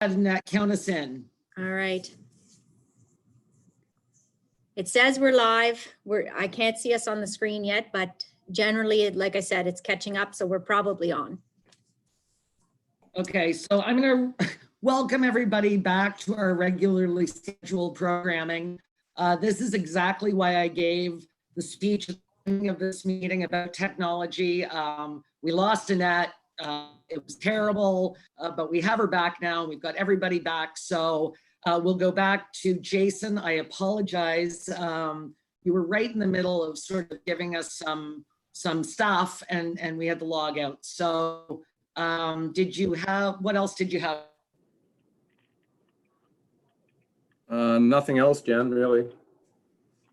Annette, count us in. All right. It says we're live. I can't see us on the screen yet, but generally, like I said, it's catching up, so we're probably on. Okay, so I'm going to welcome everybody back to our regularly scheduled programming. This is exactly why I gave the speech at the beginning of this meeting about technology. We lost Annette. It was terrible, but we have her back now. We've got everybody back. So we'll go back to Jason. I apologize. You were right in the middle of sort of giving us some stuff and we had to log out. So what else did you have? Nothing else, Jen, really.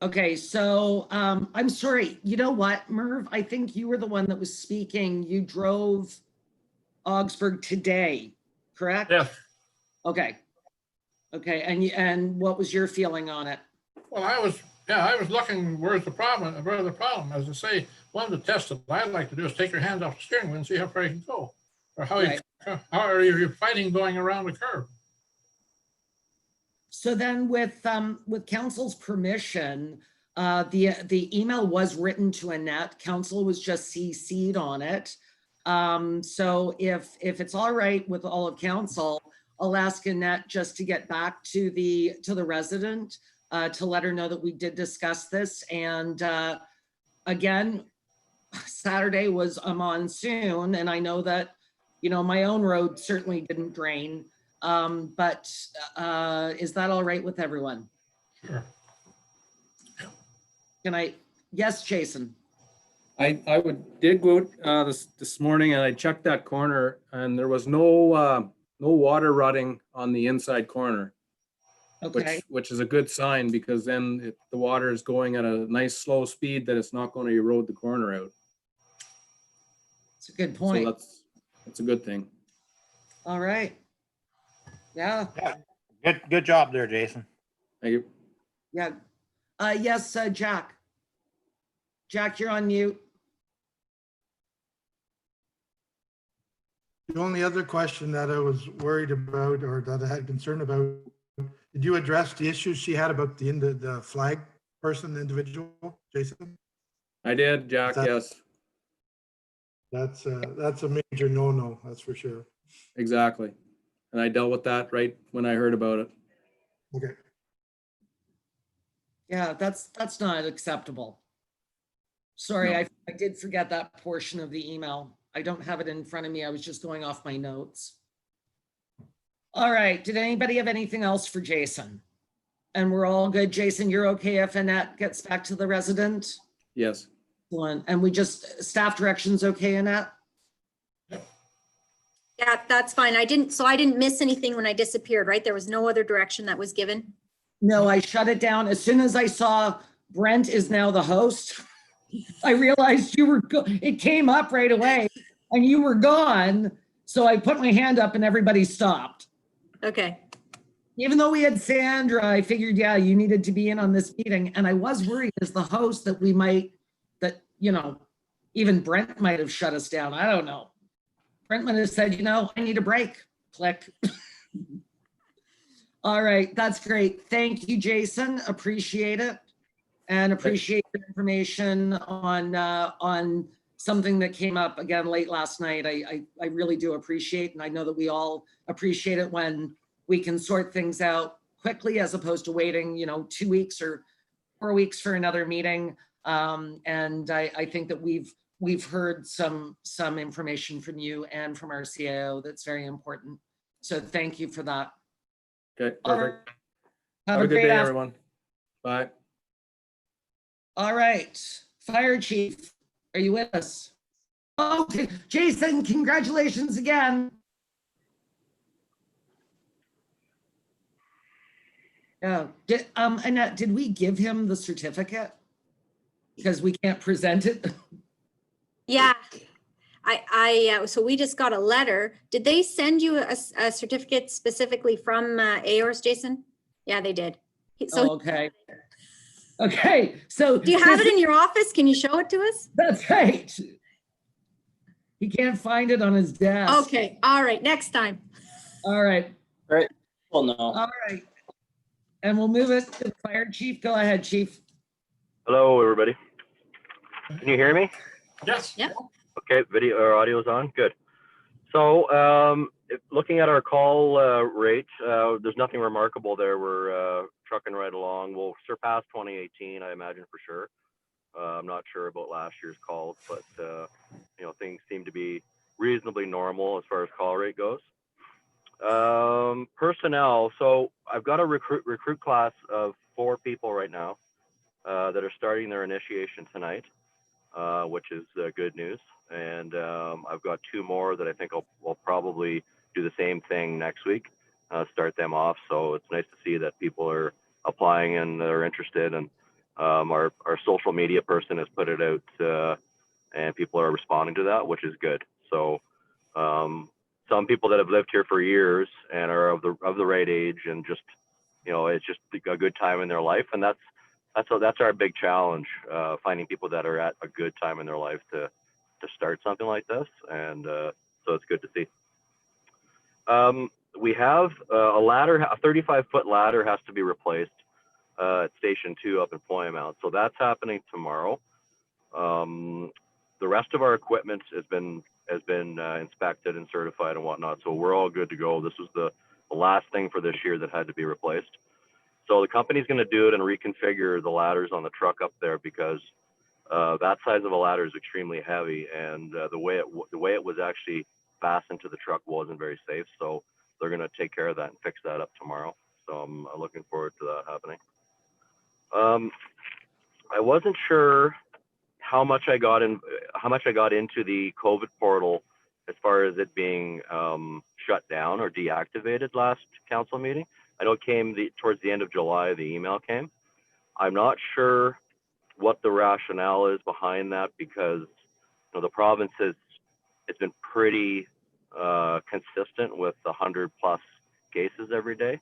Okay, so I'm sorry. You know what, Merv? I think you were the one that was speaking. You drove Augsburg today, correct? Yeah. Okay. Okay, and what was your feeling on it? Well, I was looking, where's the problem? As I say, one of the tests that I like to do is take your hands off the steering wheel and see how far you can go. Or how are you fighting going around the curve? So then with council's permission, the email was written to Annette. Council was just CC'd on it. So if it's all right with all of council, I'll ask Annette just to get back to the resident to let her know that we did discuss this. And again, Saturday was a monsoon, and I know that, you know, my own road certainly didn't drain. But is that all right with everyone? Sure. Yes, Jason. I did go out this morning and I checked that corner and there was no water rutting on the inside corner. Okay. Which is a good sign, because then the water is going at a nice slow speed that it's not going to erode the corner out. It's a good point. So that's a good thing. All right. Yeah. Good job there, Jason. Thank you. Yeah. Yes, Jack. Jack, you're on mute. The only other question that I was worried about, or that I had concern about, did you address the issues she had about the flag person, individual, Jason? I did, Jack, yes. That's a major no-no, that's for sure. Exactly. And I dealt with that right when I heard about it. Okay. Yeah, that's not acceptable. Sorry, No. I did forget that portion of the email. I don't have it in front of me. I was just going off my notes. All right, did anybody have anything else for Jason? And we're all good. Jason, you're okay if Annette gets back to the resident? Yes. And we just, staff directions okay, Annette? Yeah, that's fine. I didn't miss anything when I disappeared, right? There was no other direction that was given. No, I shut it down. As soon as I saw Brent is now the host, I realized it came up right away and you were gone. So I put my hand up and everybody stopped. Okay. Even though we had Sandra, I figured, yeah, you needed to be in on this meeting. And I was worried as the host that even Brent might have shut us down. I don't know. Brent might have said, I need a break. Click. All right, that's great. Thank you, Jason. Appreciate it. And appreciate your information on something that came up again late last night. I really do appreciate, and I know that we all appreciate it when we can sort things out quickly as opposed to waiting, 2 weeks or 4 weeks for another meeting. And I think that we've heard some information from you and from our CIO that's very important. So thank you for that. Okay, perfect. Have a good day, afternoon. everyone. Bye. All right, Fire Chief, are you with us? Okay, Jason, congratulations again. Yeah, Annette, did we give him the certificate? Because we can't present it. Yeah. So we just got a letter. Did they send you a certificate specifically from AORS, Jason? Yeah, they did. So Okay. Okay, so. do you have it in your office? Can you show it to us? That's right. He can't find it on his desk. Okay, all right, next time. All right. Well, no. All right. And we'll move it to the fire chief. Go ahead, chief. Hello, everybody. Can you hear me? Yes. Yep. Okay, video or audio is on. Good. So, looking at our call rate, there's nothing remarkable there. We're trucking right along. We'll surpass 2018, I imagine for sure. I'm not sure about last year's calls, but things seem to be reasonably normal as far as call rate goes. Personnel. So I've got a recruit class of 4 people right now that are starting their initiation tonight, which is good news. And I've got 2 more that I think I'll probably do the same thing next week, start them off. So it's nice to see that people are applying and they're interested. And our social media person has put it out, and people are responding to that, which is good. So some people that have lived here for years and are of the right age, and just it's just a good time in their life, and that's our big challenge, finding people that are at a good time in their life to start something like this, and so it's good to see. We have a ladder, a 35-foot ladder has to be replaced at Station 2 up in Plymouth, so that's happening tomorrow. The rest of our equipment has been inspected and certified and whatnot, so we're all good to go. This was the last thing for this year that had to be replaced. So the company's going to do it and reconfigure the ladders on the truck up there, because that size of a ladder is extremely heavy, and the way it was actually fastened to the truck wasn't very safe. So they're going to take care of that and fix that up tomorrow. So I'm looking forward to that happening. I wasn't sure how much I got into the COVID portal as far as it being shut down or deactivated last council meeting. I know it came towards the end of July, the email came. I'm not sure what the rationale is behind that, because the province it's been pretty consistent with 100+ cases every day.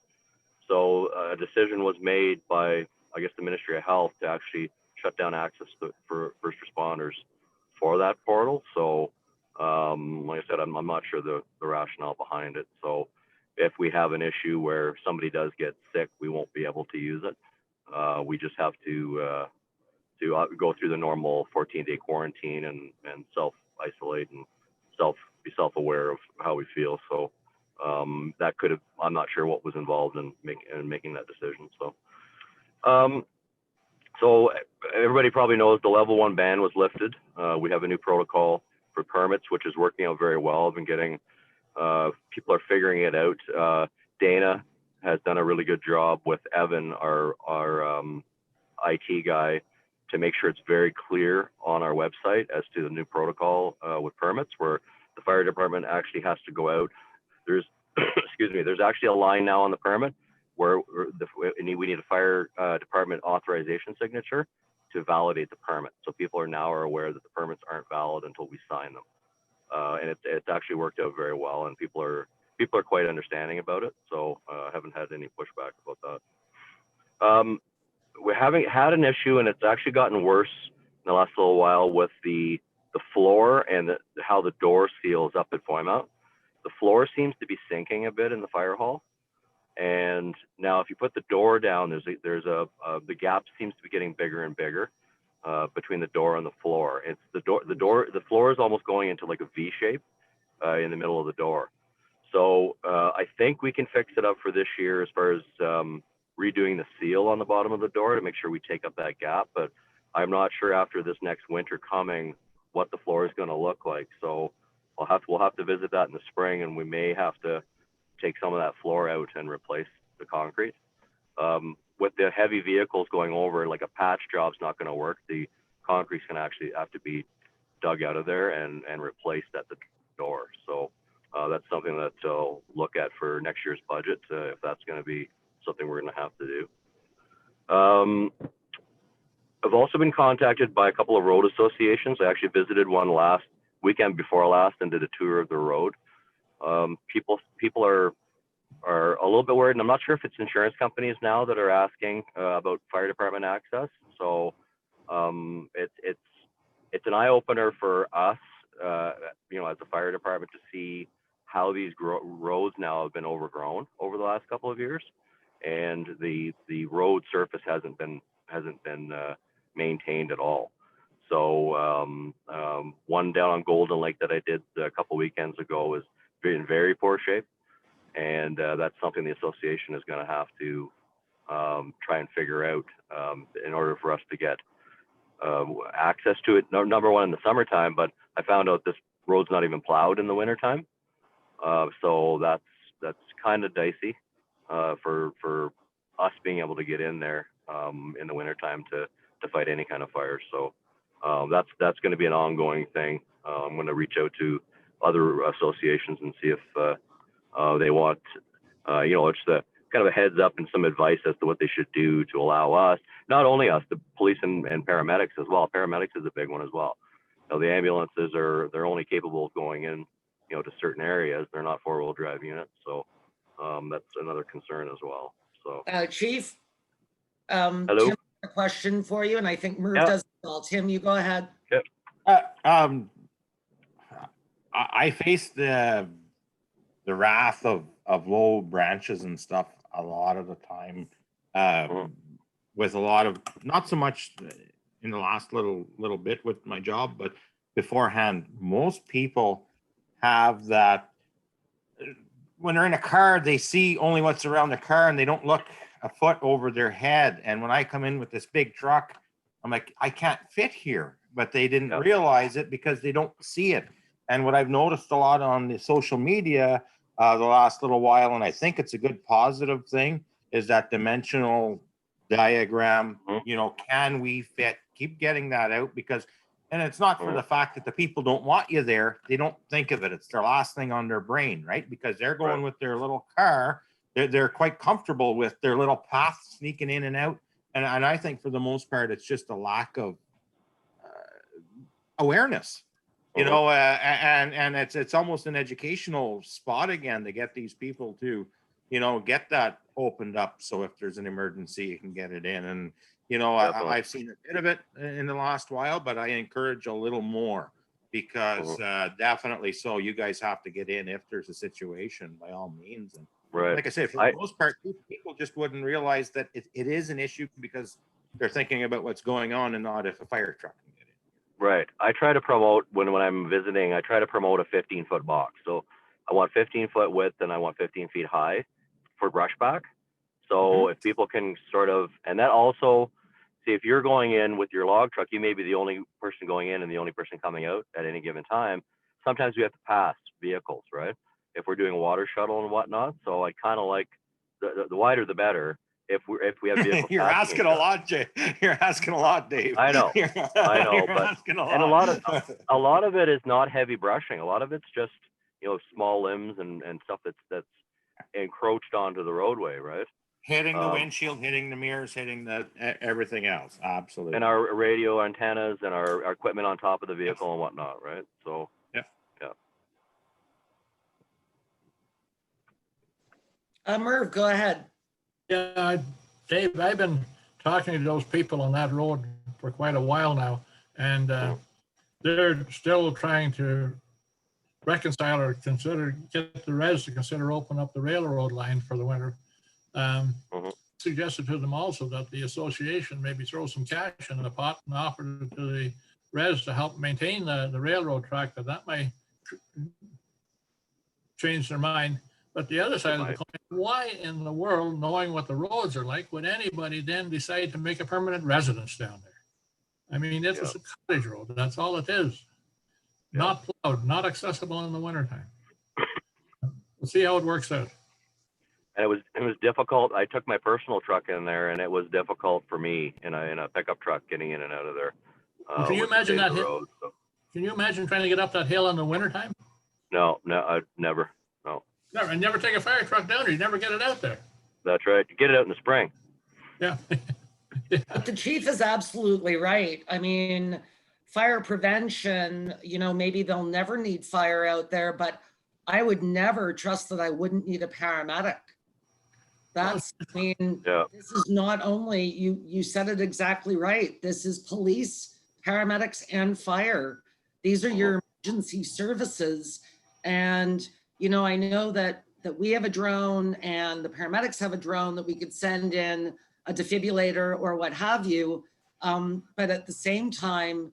So a decision was made by, I guess, the Ministry of Health to actually shut down access for first responders for that portal. So like I said, I'm not sure the rationale behind it. So if we have an issue where somebody does get sick, we won't be able to use it. We just have to go through the normal 14-day quarantine and self-isolate and be self-aware of how we feel. So that could have, I'm not sure what was involved in making that decision. So everybody probably knows the level 1 ban was lifted. We have a new protocol for permits, which is working out very well. I've been getting, people are figuring it out. Dana has done a really good job with Evan, our IT guy, to make sure it's very clear on our website as to the new protocol with permits, where the fire department actually has to go out. There's, excuse me, there's actually a line now on the permit where we need a fire department authorization signature to validate the permit. So people are now aware that the permits aren't valid until we sign them. And it's actually worked out very well, and people are quite understanding about it. So I haven't had any pushback about that. We haven't had an issue, and it's actually gotten worse in the last little while, with the floor and how the door seals up at Plymouth. The floor seems to be sinking a bit in the fire hall. And now if you put the door down, the gap seems to be getting bigger and bigger between the door and the floor. It's the floor is almost going into like a V shape in the middle of the door. So I think we can fix it up for this year as far as redoing the seal on the bottom of the door to make sure we take up that gap. But I'm not sure after this next winter coming what the floor is going to look like. So we'll have to visit that in the spring, and we may have to take some of that floor out and replace the concrete. With the heavy vehicles going over, like a patch job's not going to work. The concrete's going to actually have to be dug out of there and replaced at the door. So that's something that I'll look at for next year's budget, if that's going to be something we're going to have to do. I've also been contacted by a couple of road associations. I actually visited one last weekend before last and did a tour of the road. People are a little bit worried, and I'm not sure if it's insurance companies now that are asking about fire department access. So it's an eye opener for us, as a fire department, to see how these roads now have been overgrown over the last couple of years, and the road surface hasn't been maintained at all. So one down on Golden Lake that I did a couple weekends ago is in very poor shape, and that's something the association is going to have to try and figure out in order for us to get access to it. Number one, in the summertime, but I found out this road's not even plowed in the wintertime. So that's kind of dicey for us being able to get in there in the wintertime to fight any kind of fire. So that's going to be an ongoing thing. I'm going to reach out to other associations and see if they want, it's the kind of a heads up and some advice as to what they should do to allow us, not only us, the police and paramedics as well. Paramedics is a big one as well. The ambulances they're only capable of going in, to certain areas. They're not 4-wheel drive units. So that's another concern as well. So Chief, hello. Tim, a question for you, and I think Merv does as well. Tim, you go ahead. I face the wrath of low branches and stuff a lot of the time, with a lot of, not so much in the last little bit with my job, but beforehand. Most people have that when they're in a car, they see only what's around the car and they don't look a foot over their head. And when I come in with this big truck, I'm like, I can't fit here, but they didn't realize it because they don't see it. And what I've noticed a lot on the social media the last little while, and I think it's a good positive thing, is that dimensional diagram. Can we fit? Keep getting that out, because, and it's not for the fact that the people don't want you there. They don't think of it. It's their last thing on their brain, right? Because they're going with their little car. They're quite comfortable with their little path sneaking in and out. And I think for the most part, it's just a lack of awareness. And it's almost an educational spot again to get these people to, get that opened up. So if there's an emergency, you can get it in. And, I've seen a bit of it in the last while, but I encourage a little more, because definitely so you guys have to get in if there's a situation, by all means. And like I said, for the most part, people just wouldn't realize that it is an issue because they're thinking about what's going on and not if a fire truck can get in. Right. I try to promote when I'm visiting, I try to promote a 15-foot box. So I want 15-foot width and I want 15 feet high for brushback. So if people can sort of, and that also, see, if you're going in with your log truck, you may be the only person going in and the only person coming out at any given time. Sometimes we have to pass vehicles, right? If we're doing a water shuttle and whatnot. So I kind of like the wider the better. If we have vehicles. You're asking a lot, Jay. You're asking a lot, Dave. I know, but and a lot of it is not heavy brushing. A lot of it's just small limbs and stuff that's encroached onto the roadway, right? Hitting the windshield, hitting the mirrors, hitting everything else. Absolutely. And our radio antennas and our equipment on top of the vehicle and whatnot, right? So Merv, go ahead. Yeah, Dave, I've been talking to those people on that road for quite a while now, and they're still trying to reconcile or get the res to consider open up the railroad line for the winter. Suggested to them also that the association maybe throw some cash in the pot and offer it to the res to help maintain the railroad track, that might change their mind. But the other side of the coin, why in the world, knowing what the roads are like, would anybody then decide to make a permanent residence down there? I mean, it's a cottage road. That's all it is. Not plowed, not accessible in the wintertime. We'll see how it works out. And it was difficult. I took my personal truck in there, and it was difficult for me in a pickup truck getting in and out of there. Well, can you imagine that hill? Can you imagine trying to get up that hill in the wintertime? No, never. No. Never. And never take a fire truck down there. You never get it out there. That's right. You get it out in the spring. Yeah. But the chief is absolutely right. I mean, fire prevention, maybe they'll never need fire out there, but I would never trust that I wouldn't need a paramedic. This is not only, you said it exactly right. This is police, paramedics, and fire. These are your emergency services. And I know that we have a drone and the paramedics have a drone that we could send in a defibrillator or what have you. But at the same time,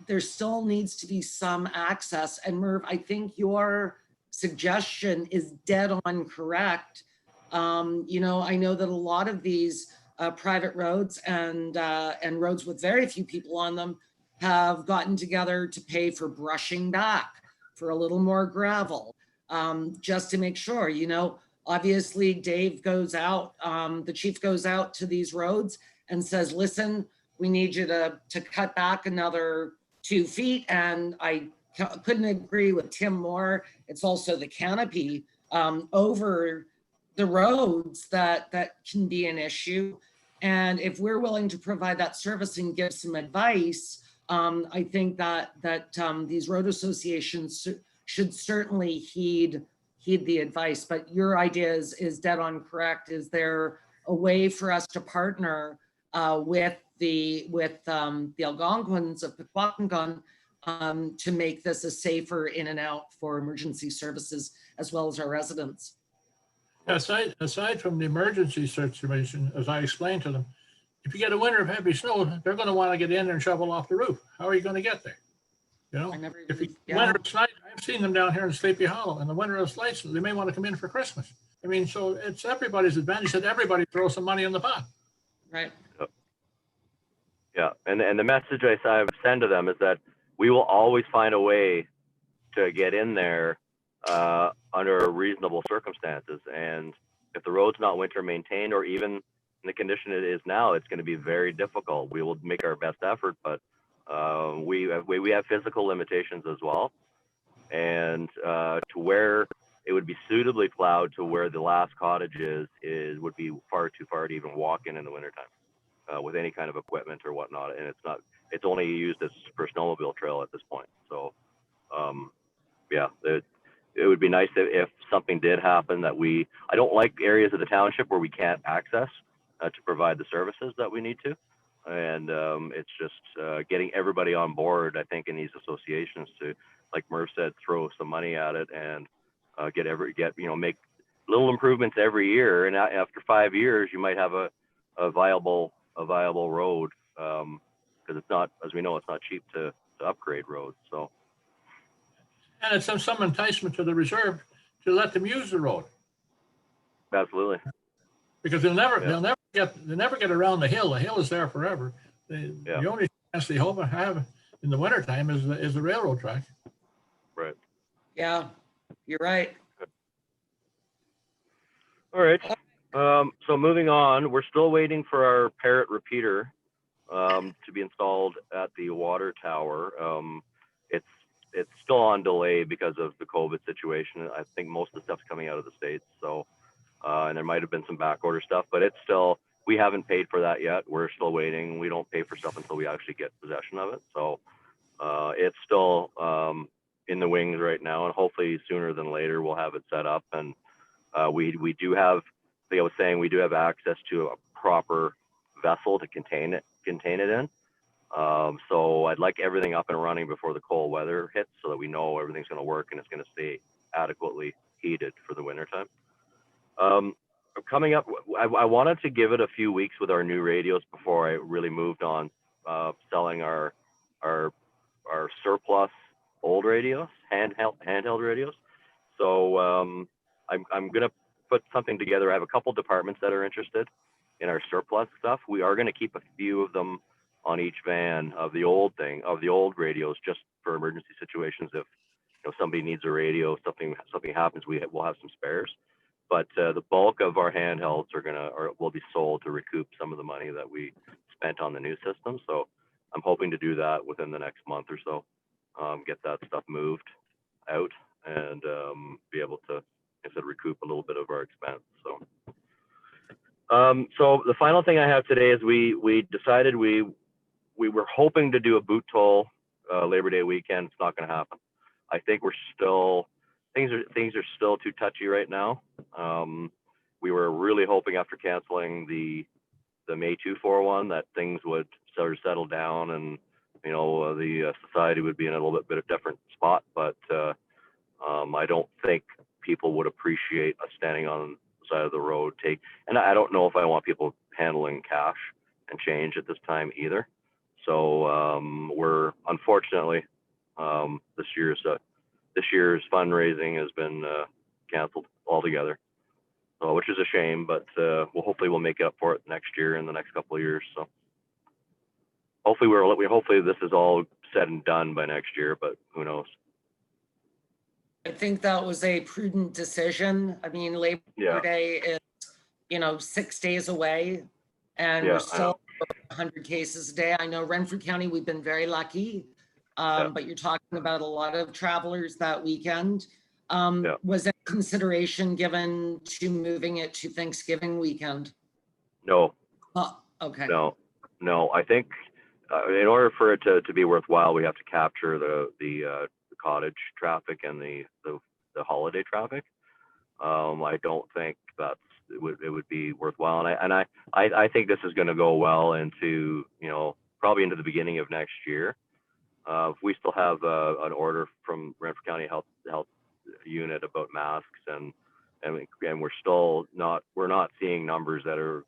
there still needs to be some access. And Merv, I think your suggestion is dead on correct. I know that a lot of these private roads and roads with very few people on them have gotten together to pay for brushing back, for a little more gravel, just to make sure, obviously Dave goes out, the chief goes out to these roads and says, listen, we need you to cut back another 2 feet. And I couldn't agree with Tim more. It's also the canopy over the roads that can be an issue. And if we're willing to provide that service and give some advice, I think that these road associations should certainly heed the advice. But your idea is dead on correct. Is there a way for us to partner with the Algonquins of Pequotkingon to make this a safer in and out for emergency services as well as our residents? Aside from the emergency situation, as I explained to them, if you get a winter of heavy snow, they're going to want to get in there and shovel off the roof. How are you going to get there? If you winter of slice, I've seen them down here in Sleepy Hollow, and the winter of slice, they may want to come in for Christmas. I mean, so it's everybody's advantage that everybody throws some money in the pot. Right. Yeah, and the message I send to them is that we will always find a way to get in there under reasonable circumstances. And if the road's not winter maintained, or even in the condition it is now, it's going to be very difficult. We will make our best effort, but we have physical limitations as well. And to where it would be suitably plowed to where the last cottage is would be far too far to even walk in the wintertime with any kind of equipment or whatnot. And it's only used as for snowmobile trail at this point. So yeah, it would be nice if something did happen that I don't like areas of the township where we can't access to provide the services that we need to. And it's just getting everybody on board, I think, in these associations to, like Murph said, throw some money at it and make little improvements every year. And after 5 years, you might have a viable road, because it's not, as we know, it's not cheap to upgrade roads. So. And it's some enticement to the reserve to let them use the road. Absolutely. Because they'll never get around the hill. The hill is there forever. The only chance they have in the wintertime is the railroad track. Right. Yeah, you're right. All right. So moving on, we're still waiting for our Parrot repeater to be installed at the water tower. It's still on delay because of the COVID situation. I think most of the stuff's coming out of the States. So, and there might have been some back order stuff, but we haven't paid for that yet. We're still waiting. We don't pay for stuff until we actually get possession of it. So it's still in the wings right now, and hopefully sooner than later we'll have it set up. And we do have, like I was saying, we do have access to a proper vessel to contain it in. So I'd like everything up and running before the cold weather hits, so that we know everything's going to work and it's going to stay adequately heated for the wintertime. Coming up, I wanted to give it a few weeks with our new radios before I really moved on selling our surplus old radios, handheld radios. So I'm going to put something together. I have a couple departments that are interested in our surplus stuff. We are going to keep a few of them on each van of the old radios, just for emergency situations. If somebody needs a radio, something happens, we'll have some spares. But the bulk of our handhelds will be sold to recoup some of the money that we spent on the new system. So I'm hoping to do that within the next month or so, get that stuff moved out and be able to, recoup a little bit of our expense. So the final thing I have today is we decided we were hoping to do a boot toll Labor Day weekend. It's not going to happen. I think things are still too touchy right now. We were really hoping after canceling the May 2-4 one that things would sort of settle down and the society would be in a little bit of different spot. But I don't think people would appreciate us standing on the side of the road. And I don't know if I want people handling cash and change at this time either. So we're unfortunately this year's fundraising has been canceled altogether. So, which is a shame, but hopefully we'll make up for it next year in the next couple of years. So hopefully this is all said and done by next year, but who knows? I think that was a prudent decision. I mean, Labor Yeah. Day is, 6 days away, and Yeah, we're I still know. 100 cases a day. I know Renfrew County, we've been very lucky, but you're talking about a lot of travelers that weekend. Yeah. Was there consideration given to moving it to Thanksgiving weekend? No, Oh, okay. no. I think in order for it to be worthwhile, we have to capture the cottage traffic and the holiday traffic. I don't think it would be worthwhile, and I think this is going to go well into probably into the beginning of next year. If we still have an order from Renfrew County Health Unit about masks, and we're not seeing numbers that are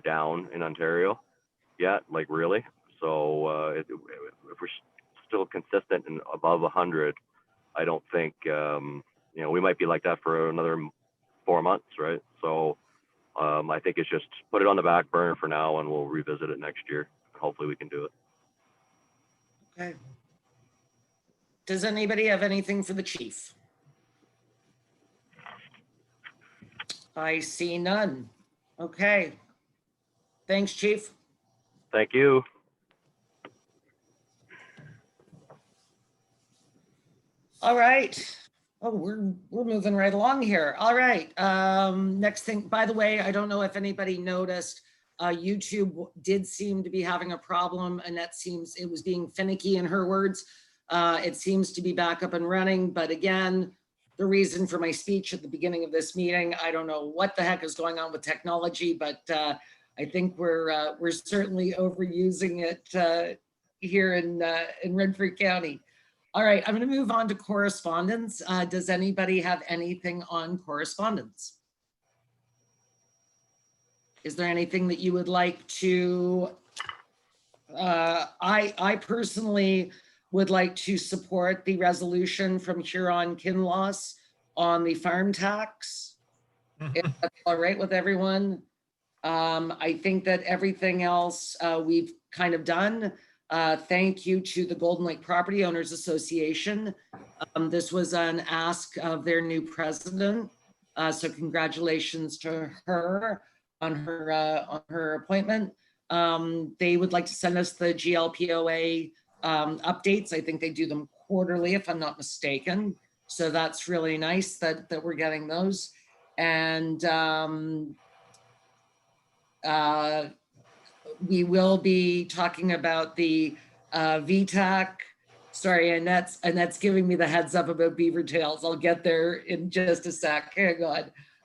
down in Ontario yet, like really. So if we're still consistent and above 100, I don't think we might be like that for another 4 months, right? So I think it's just put it on the back burner for now, and we'll revisit it next year. Hopefully we can do it. Okay. Does anybody have anything for the chief? I see none. Okay. Thanks, chief. Thank you. All right. Oh, we're moving right along here. All right. Next thing, by the way, I don't know if anybody noticed, YouTube did seem to be having a problem, and it was being finicky in her words. It seems to be back up and running, but again, the reason for my speech at the beginning of this meeting, I don't know what the heck is going on with technology, but I think we're certainly overusing it here in Renfrew County. All right, I'm going to move on to correspondence. Does anybody have anything on correspondence? Is there anything that you would like to? I personally would like to support the resolution from Huron-Kinloss on the farm tax. If that's all right with everyone. I think that everything else we've kind of done. Thank you to the Golden Lake Property Owners Association. This was an ask of their new president. So congratulations to her on her appointment. They would like to send us the GLPOA updates. I think they do them quarterly, if I'm not mistaken. So that's really nice that we're getting those. And we will be talking about the VTAC. Sorry, Annette's giving me the heads up about beaver tails. I'll get there in just a sec. Hang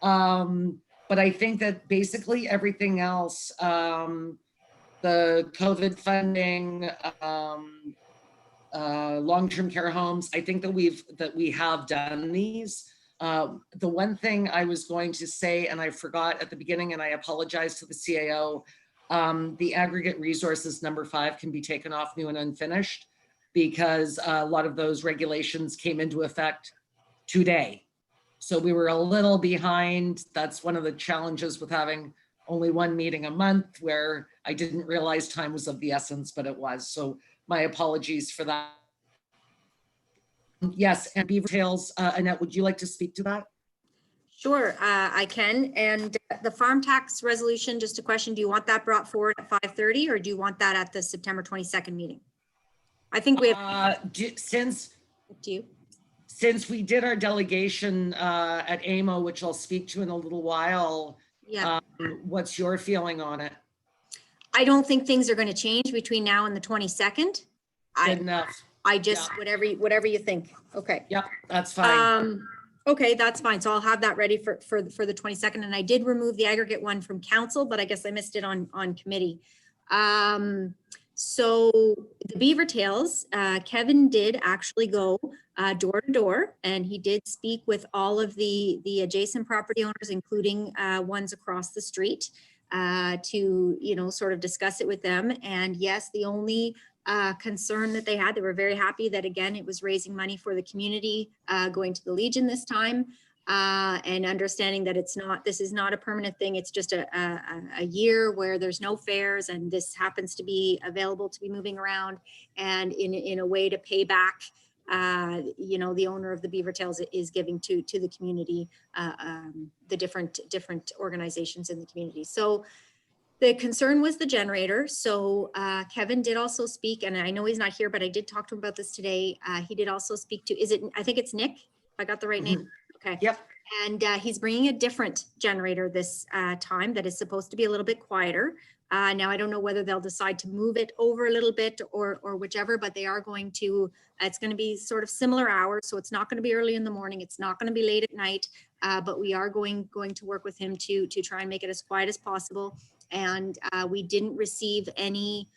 on. But I think that basically everything else, the COVID funding, long-term care homes, I think that we have done these. The one thing I was going to say, and I forgot at the beginning, and I apologize to the CAO, the aggregate resources number 5 can be taken off new and unfinished, because a lot of those regulations came into effect today. So we were a little behind. That's one of the challenges with having only one meeting a month, where I didn't realize time was of the essence, but it was. So my apologies for that. Yes, and beaver tails, Annette, would you like to speak to that? Sure, I can. And the farm tax resolution, just a question, do you want that brought forward at 5:30, or do you want that at the September 22nd meeting? I think we have, Since we did our delegation at AMO, which I'll speak to in a little while, yeah. What's your feeling on it? I don't think things are going to change between now and the 22nd. Good enough. I just, whatever you think. Okay. Yep, that's fine. Okay, that's fine. So I'll have that ready for the 22nd. And I did remove the aggregate one from council, but I guess I missed it on committee. So the Beaver Tails, Kevin did actually go door to door, and he did speak with all of the adjacent property owners, including ones across the street, to, you know, sort of discuss it with them. And yes, the only concern that they had, they were very happy that, again, it was raising money for the community, going to the Legion this time. And understanding that this is not a permanent thing. It's just a year where there's no fares, and this happens to be available to be moving around, and in a way to pay back, you know, the owner of the Beaver Tails is giving to the community, the different organizations in the community. So the concern was the generator. So Kevin did also speak, and I know he's not here, but I did talk to him about this today. He did also speak to, I think it's Nick, if I got the right name. Okay. Yep. And he's bringing a different generator this time that is supposed to be a little bit quieter. Now, I don't know whether they'll decide to move it over a little bit or whichever, but they are going to, it's going to be sort of similar hours. So it's not going to be early in the morning. It's not going to be late at night, but we are going to work with him to try and make it as quiet as possible. And we didn't receive any,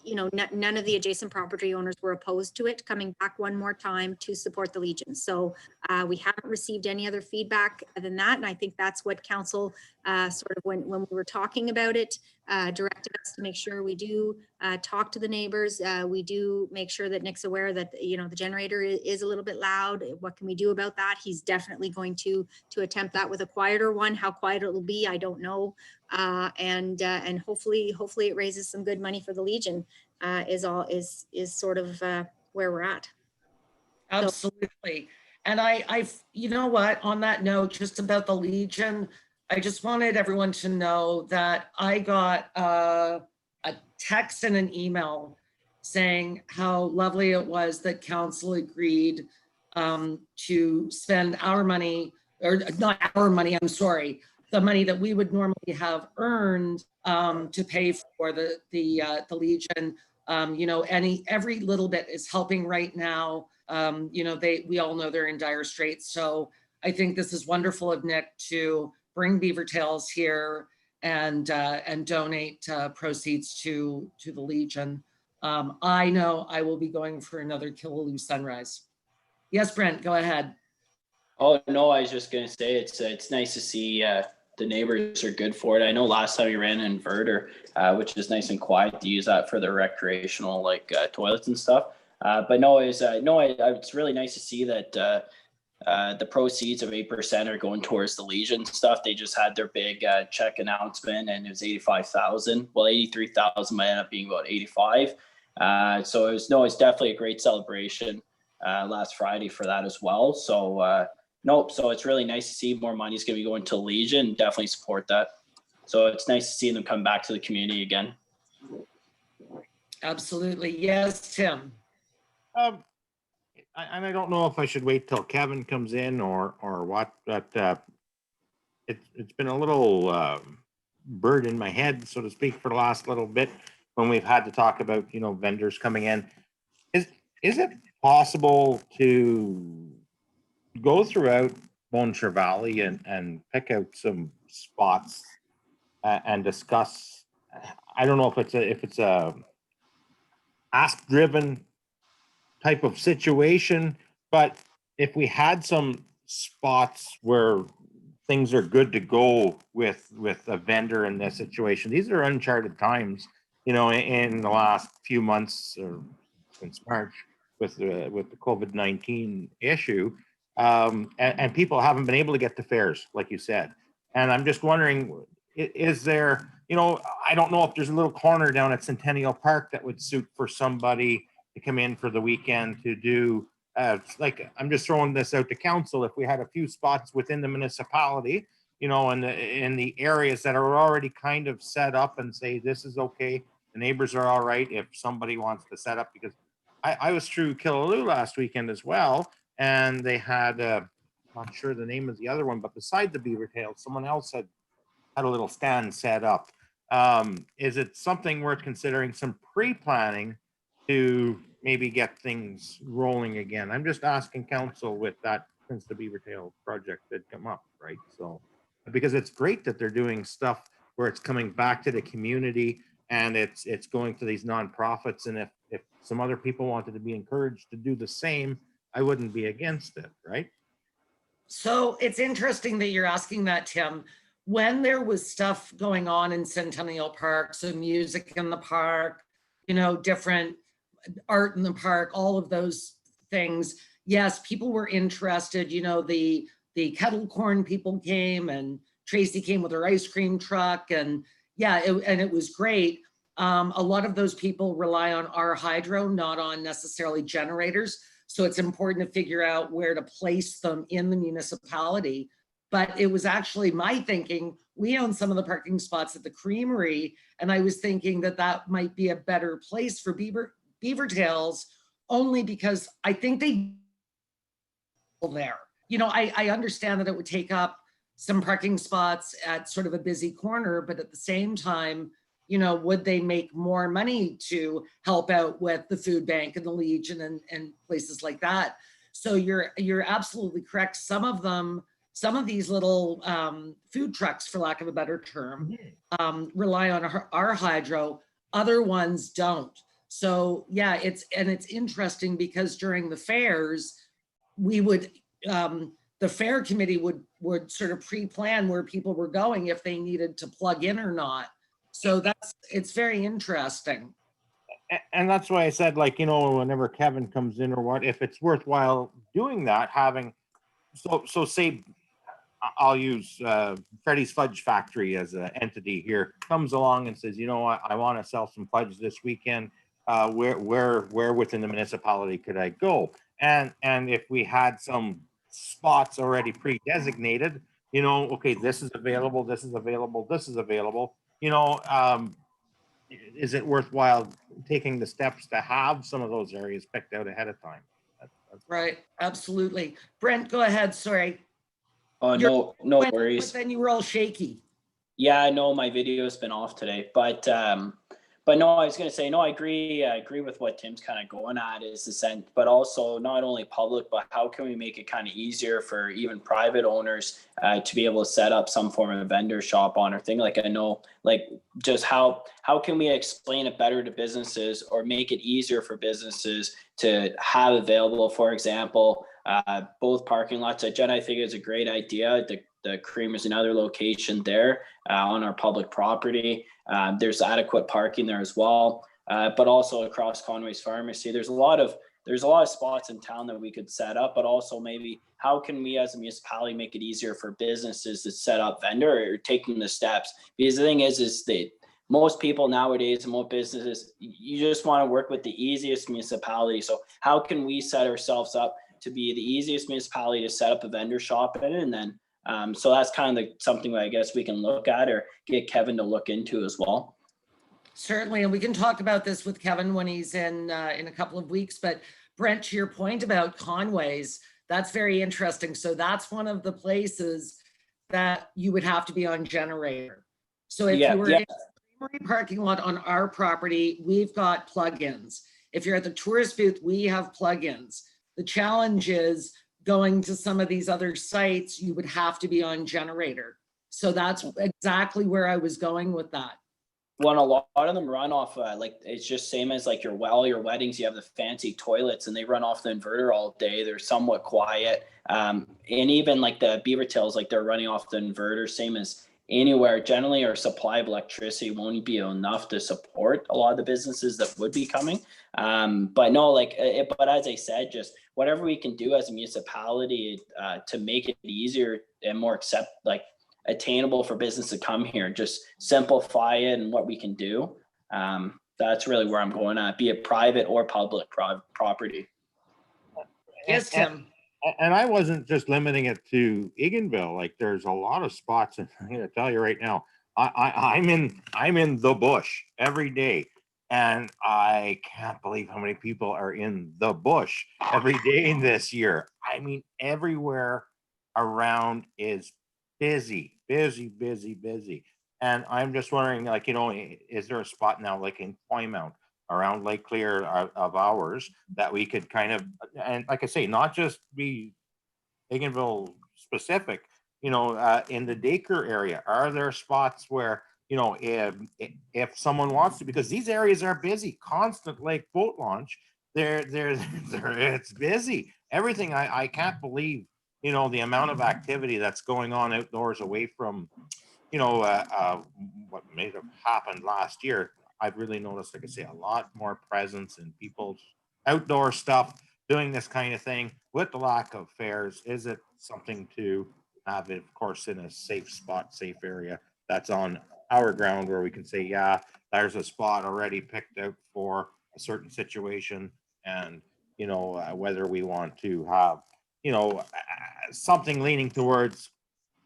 you know, none of the adjacent property owners were opposed to it coming back one more time to support the Legion. So we haven't received any other feedback than that. And I think that's what council sort of, when we were talking about it, directed us to make sure we do talk to the neighbors. We do make sure that Nick's aware that, you know, the generator is a little bit loud. What can we do about that? He's definitely going to attempt that with a quieter one. How quiet it will be, I don't know. And hopefully it raises some good money for the Legion, is sort of where we're at. Absolutely. And you know what, on that note, just about the Legion, I just wanted everyone to know that I got a text and an email saying how lovely it was that council agreed to spend our money, or not our money, I'm sorry, the money that we would normally have earned to pay for the Legion. You know, every little bit is helping right now. You know, we all know they're in dire straits. So I think this is wonderful of Nick to bring Beaver Tails here and donate proceeds to the Legion. I know I will be going for another Killaloo sunrise. Yes, Brent, go ahead. Oh no, I was just gonna say it's nice to see the neighbors are good for it. I know last time we ran an inverter, which is nice and quiet to use that for the recreational like toilets and stuff. But no, it's really nice to see that the proceeds of 8% are going towards the Legion stuff. They just had their big check announcement, and it was 85,000. Well, 83,000 might end up being about 85. So it's definitely a great celebration last Friday for that as well. So so it's really nice to see more money is going to be going to Legion. Definitely support that. So it's nice to see them come back to the community again. Absolutely. Yes, Tim. I don't know if I should wait till Kevin comes in or what, but it's been a little bird in my head, so to speak, for the last little bit when we've had to talk about, you know, vendors coming in. Is it possible to go throughout Bonnechere Valley and pick out some spots and discuss? I don't know if it's a ask driven type of situation, but if we had some spots where things are good to go with a vendor in this situation, these are uncharted times, you know, in the last few months or since March with the COVID-19 issue, and people haven't been able to get to fairs, like you said. And I'm just wondering, is there, you know, I don't know if there's a little corner down at Centennial Park that would suit for somebody to come in for the weekend to do, like, I'm just throwing this out to council. If we had a few spots within the municipality, you know, in the areas that are already kind of set up and say, this is okay, the neighbors are all right if somebody wants to set up, because I was through Killaloo last weekend as well, and they had, I'm not sure the name of the other one, but beside the Beaver Tail, someone else had a little stand set up. Is it something worth considering some pre-planning to maybe get things rolling again? I'm just asking council with that, since the Beaver Tail project did come up, right? So, because it's great that they're doing stuff where it's coming back to the community and it's going to these nonprofits. And if some other people wanted to be encouraged to do the same, I wouldn't be against it, right? So it's interesting that you're asking that, Tim. When there was stuff going on in Centennial Park, so music in the park, different art in the park, all of those things, yes, people were interested. The kettle corn people came, and Tracy came with her ice cream truck, and yeah, it was great. A lot of those people rely on our hydro, not on necessarily generators. So it's important to figure out where to place them in the municipality. But it was actually my thinking, we own some of the parking spots at the Creamery, and I was thinking that that might be a better place for Beaver Tails, only because I think they there. I understand that it would take up some parking spots at sort of a busy corner, but at the same time, would they make more money to help out with the food bank and the Legion and places like that? So you're absolutely correct. Some of these little food trucks, for lack of a better term, rely on our hydro. Other ones don't. So yeah, it's interesting because during the fairs, we would the fair committee would sort of pre-plan where people were going if they needed to plug in or not. So it's very interesting. And that's why I said, like, whenever Kevin comes in or what, if it's worthwhile doing that, having, so say, I'll use Freddy's Fudge Factory as an entity here, comes along and says, what, I want to sell some fudge this weekend. Where within the municipality could I go? And if we had some spots already pre-designated, okay, this is available, this is available, this is available, is it worthwhile taking the steps to have some of those areas picked out ahead of time? Right, absolutely. Brent, go ahead, sorry. Oh, no worries. But then you were all shaky. Yeah, I know my video's been off today, but no, I was gonna say, no, I agree with what Tim's kind of going at, is the sense, but also not only public, but how can we make it kind of easier for even private owners to be able to set up some form of vendor shop on or thing. Like, I know, like, just how can we explain it better to businesses or make it easier for businesses to have available, for example, both parking lots. Jen, I think is a great idea. The Cream is another location there on our public property. There's adequate parking there as well, but also across Conway's Pharmacy. There's a lot of spots in town that we could set up, but also maybe how can we as a municipality make it easier for businesses to set up vendor or taking the steps? Because the thing is that most people nowadays and most businesses, you just want to work with the easiest municipality. So how can we set ourselves up to be the easiest municipality to set up a vendor shop in? And then so that's kind of something that I guess we can look at or get Kevin to look into as well. Certainly, and we can talk about this with Kevin when he's in a couple of weeks. But Brent, to your point about Conway's, that's very interesting. So that's one of the places that you would have to be on generator. So if you were in the parking lot on our property, we've got plugins. If you're at the tourist booth, we have plugins. The challenge is going to some of these other sites, you would have to be on generator. So that's exactly where I was going with that. Well, a lot of them run off, like, it's just same as like all your weddings, you have the fancy toilets and they run off the inverter all day. They're somewhat quiet. And even like the Beaver Tails, like they're running off the inverter, same as anywhere. Generally, our supply of electricity won't be enough to support a lot of the businesses that would be coming. But no, like, but as I said, just whatever we can do as a municipality to make it easier and more attainable for business to come here, just simplify it and what we can do. That's really where I'm going at, be it private or public property. Yes, Tim. And I wasn't just limiting it to Eganville. Like, there's a lot of spots, and I'm going to tell you right now, I'm in the bush every day, and I can't believe how many people are in the bush every day this year. I mean, everywhere around is busy. And I'm just wondering, like, is there a spot now, like in Plymouth, around Lake Clear of ours, that we could kind of, and like I say, not just be Eganville specific, in the Dacre area, are there spots where, you know, if someone wants to, because these areas are busy, constant lake boat launch. It's busy. Everything. I can't believe, you know, the amount of activity that's going on outdoors away from, you know, what may have happened last year. I've really noticed, like I say, a lot more presence in people's outdoor stuff, doing this kind of thing. With the lack of fairs, is it something to have it, of course, in a safe spot, safe area that's on our ground where we can say, yeah, there's a spot already picked out for a certain situation, and you know, whether we want to have, you know, something leaning towards,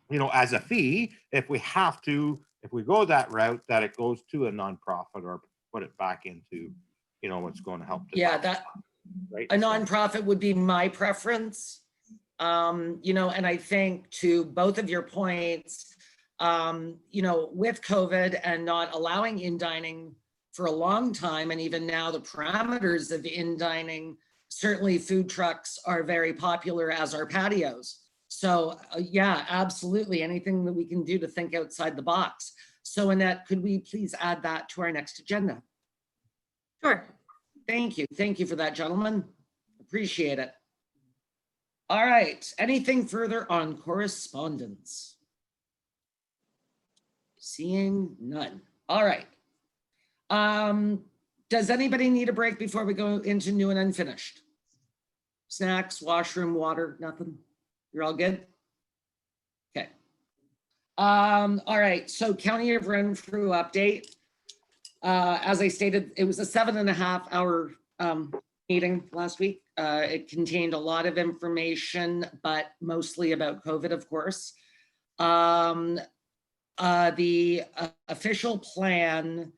you know, as a fee, if we have to, if we go that route, that it goes to a nonprofit or put it back into, you know, what's going to help. Yeah, that Right. a nonprofit would be my preference. You know, and I think to both of your points, you know, with COVID and not allowing in dining for a long time, and even now the parameters of in dining, certainly food trucks are very popular, as are patios. So yeah, absolutely. Anything that we can do to think outside the box. So Annette, could we please add that to our next agenda? Sure. Thank you. Thank you for that, gentlemen. Appreciate it. All right. Anything further on correspondence? Seeing none. All right. Does anybody need a break before we go into new and unfinished? Snacks, washroom, water, nothing? You're all good? Okay. All right. So County of Renfrew update. As I stated, it was a 7.5 hour meeting last week. It contained a lot of information, but mostly about COVID, of course. The official plan,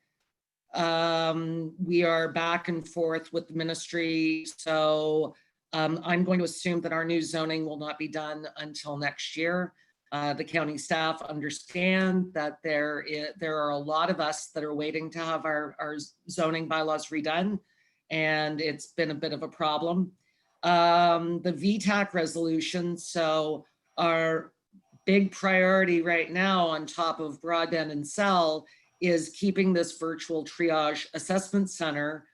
we are back and forth with the ministry. So I'm going to assume that our new zoning will not be done until next year. The county staff understand that there are a lot of us that are waiting to have our zoning bylaws redone, and it's been a bit of a problem. The VTAC resolution, so our big priority right now on top of broadband and cell is keeping this virtual triage assessment center,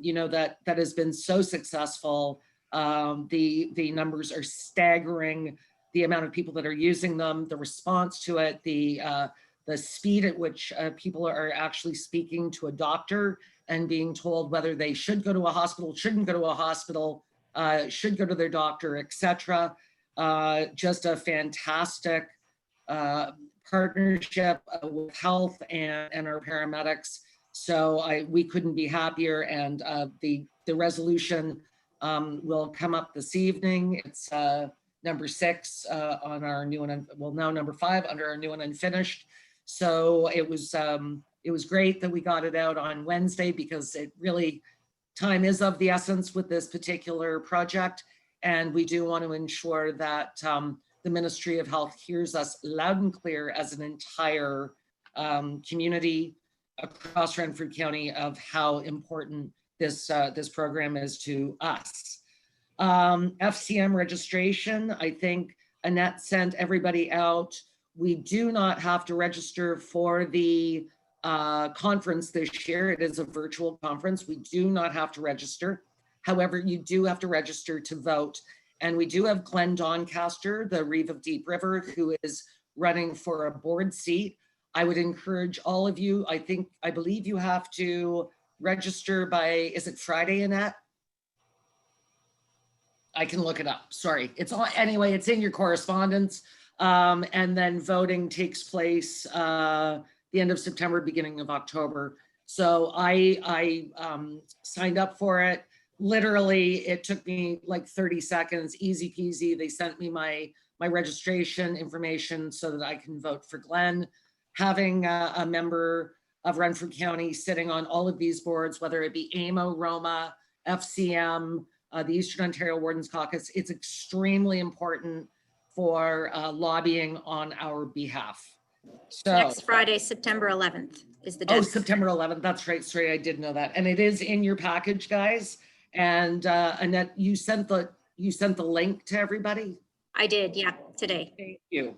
you know, that has been so successful. The numbers are staggering. The amount of people that are using them, the response to it, the speed at which people are actually speaking to a doctor and being told whether they should go to a hospital, shouldn't go to a hospital, should go to their doctor, etc. Just a fantastic partnership with health and our paramedics. So we couldn't be happier. And the resolution will come up this evening. It's number 6 on our new and now number 5 under our new and unfinished. So it was great that we got it out on Wednesday, because it really, time is of the essence with this particular project. And we do want to ensure that the Ministry of Health hears us loud and clear as an entire community across Renfrew County of how important this program is to us. FCM registration, I think Annette sent everybody out. We do not have to register for the conference this year. It is a virtual conference. We do not have to register. However, you do have to register to vote. And we do have Glenn Doncaster, the Reeve of Deep River, who is running for a board seat. I would encourage all of you, I believe you have to register by, is it Friday, Annette? I can look it up. Sorry. It's on anyway, it's in your correspondence. And then voting takes place the end of September, beginning of October. So I signed up for it. Literally, it took me like 30 seconds, easy peasy. They sent me my registration information so that I can vote for Glenn. Having a member of Renfrew County sitting on all of these boards, whether it be AMO, Roma, FCM, the Eastern Ontario Wardens Caucus, it's extremely important for lobbying on our behalf. So Next Friday, September 11th is the deadline. Oh, September 11th. That's right. Sorry, I did know that. And it is in your package, guys. And Annette, you sent the link to everybody? I did, yeah, today. Thank you.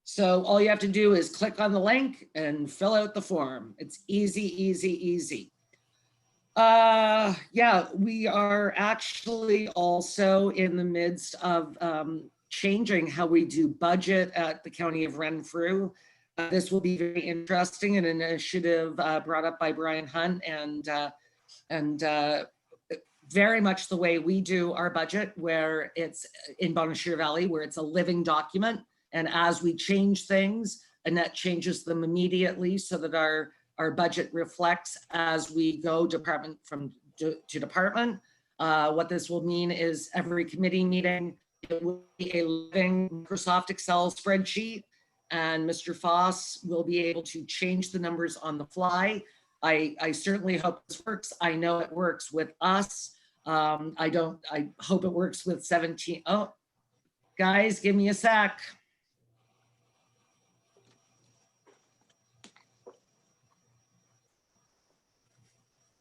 So all you have to do is click on the link and fill out the form. It's easy, easy, easy. Yeah, we are actually also in the midst of changing how we do budget at the County of Renfrew. This will be very interesting, an initiative brought up by Brian Hunt and very much the way we do our budget, where it's in Bonnechere Valley, where it's a living document. And as we change things, Annette changes them immediately so that our budget reflects as we go department to department. What this will mean is every committee meeting, it will be a living Microsoft Excel spreadsheet, and Mr. Foss will be able to change the numbers on the fly. I certainly hope this works. I know it works with us. I hope it works with 17. Oh, guys, give me a sec.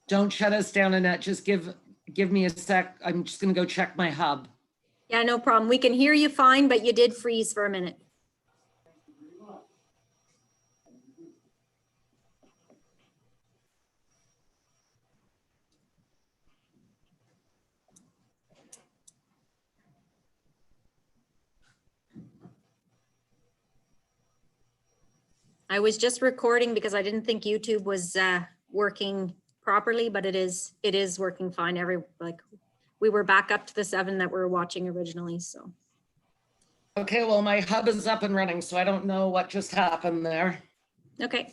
Don't shut us down, Annette. Just give me a sec. I'm just gonna go check my hub. Yeah, no problem. We can hear you fine, but you did freeze for a minute. I was just recording because I didn't think YouTube was working properly, but it is working fine. We were back up to the 7 that we were watching originally, so. Okay, well, my hub is up and running, so I don't know what just happened there. Okay.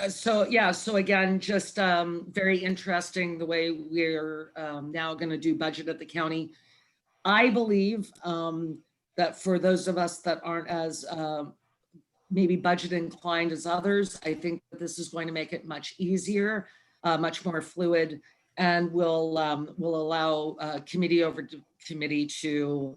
So yeah, so again, just very interesting the way we're now going to do budget at the county. I believe that for those of us that aren't as maybe budget inclined as others, I think that this is going to make it much easier, much more fluid, and will allow committee over committee to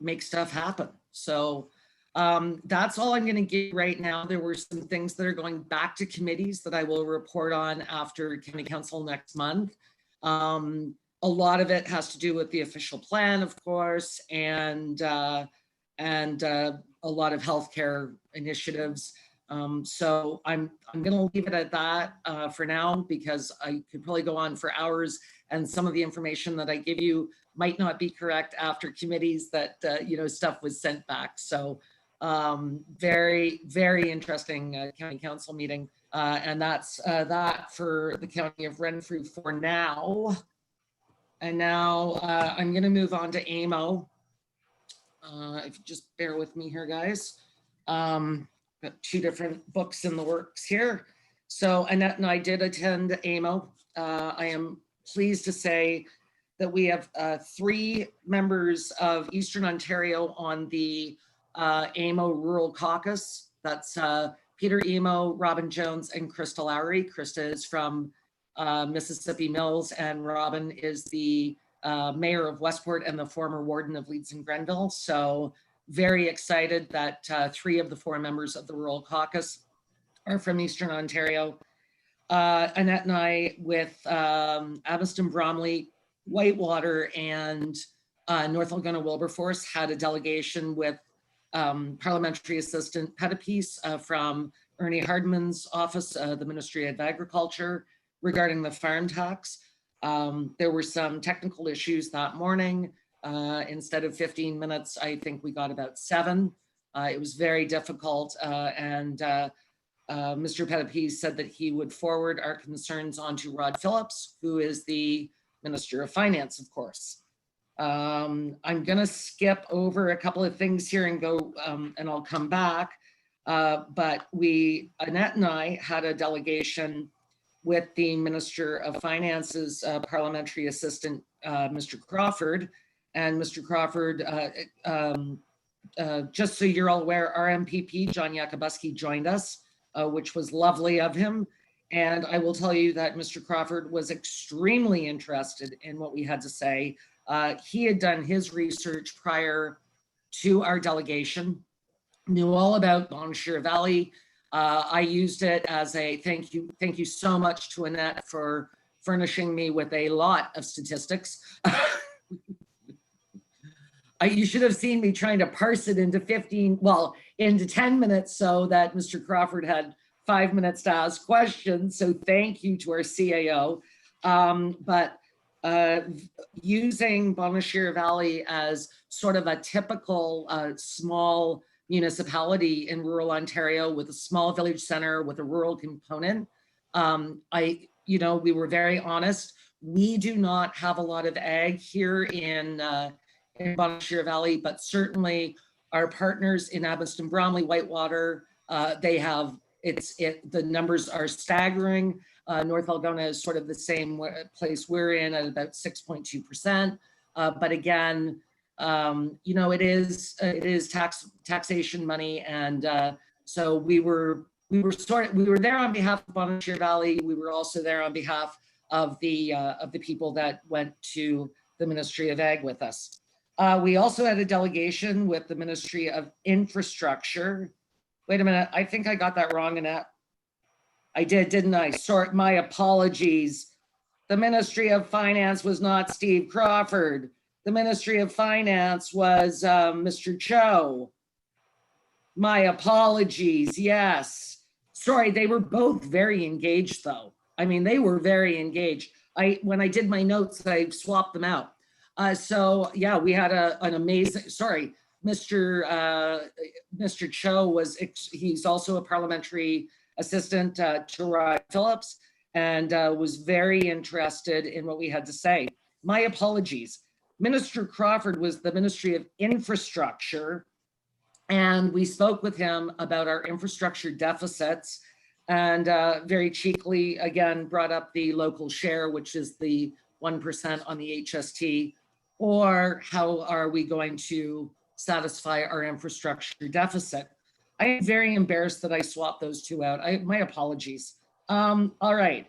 make stuff happen. So that's all I'm going to give right now. There were some things that are going back to committees that I will report on after county council next month. A lot of it has to do with the official plan, of course, and a lot of healthcare initiatives. So I'm going to leave it at that for now, because I could probably go on for hours, and some of the information that I give you might not be correct after committees that stuff was sent back. So very, very interesting county council meeting, and that's that for the County of Renfrew for now. And now I'm going to move on to AMO. If you just bear with me here, guys. Got 2 different books in the works here. So Annette and I did attend AMO. I am pleased to say that we have 3 members of Eastern Ontario on the AMO Rural Caucus. That's Peter Emo, Robin Jones, and Krista Lowry. Krista is from Mississippi Mills, and Robin is the mayor of Westport and the former warden of Leeds and Grenville. So very excited that 3 of the 4 members of the Rural Caucus are from Eastern Ontario. Annette and I, with Abbotston, Bromley, Whitewater, and North Algona Wilberforce, had a delegation with Parliamentary Assistant Pettipies from Ernie Hardman's office, the Ministry of Agriculture, regarding the farm tax. There were some technical issues that morning. Instead of 15 minutes, I think we got about 7. It was very difficult, and Mr. Pettipies said that he would forward our concerns on to Rod Phillips, who is the Minister of Finance, of course. I'm going to skip over a couple of things here and go, and I'll come back. But Annette and I had a delegation with the Minister of Finance's parliamentary assistant, Mr. Crawford. And Mr. Crawford, just so you're all aware, our MPP, John Yakubuski, joined us, which was lovely of him. And I will tell you that Mr. Crawford was extremely interested in what we had to say. He had done his research prior to our delegation, knew all about Bonnechere Valley. I used it as a thank you so much to Annette for furnishing me with a lot of statistics. You should have seen me trying to parse it into 10 minutes so that Mr. Crawford had 5 minutes to ask questions. So thank you to our CAO. But using Bonnechere Valley as sort of a typical small municipality in rural Ontario with a small village center with a rural component, we were very honest. We do not have a lot of ag here in Bonnechere Valley, but certainly our partners in Abbotston, Bromley, Whitewater, the numbers are staggering. North Algona is sort of the same place we're in at about 6.2%. But again, it is taxation money, and so we were there on behalf of Bonnechere Valley. We were also there on behalf of the people that went to the Ministry of Ag with us. We also had a delegation with the Ministry of Infrastructure. Wait a minute, I think I got that wrong, Annette. I did, didn't I? Sorry, my apologies. The Ministry of Finance was not Steve Crawford. The Ministry of Finance was Mr. Cho. My apologies, yes. Sorry, they were both very engaged though. I mean, they were very engaged. When I did my notes, I swapped them out. So yeah, we had an amazing, sorry, Mr. Cho he's also a parliamentary assistant to Rod Phillips, and was very interested in what we had to say. My apologies. Minister Crawford was the Ministry of Infrastructure, and we spoke with him about our infrastructure deficits, and very cheekily, again, brought up the local share, which is the 1% on the HST, or how are we going to satisfy our infrastructure deficit? I am very embarrassed that I swapped those two out. My apologies. All right.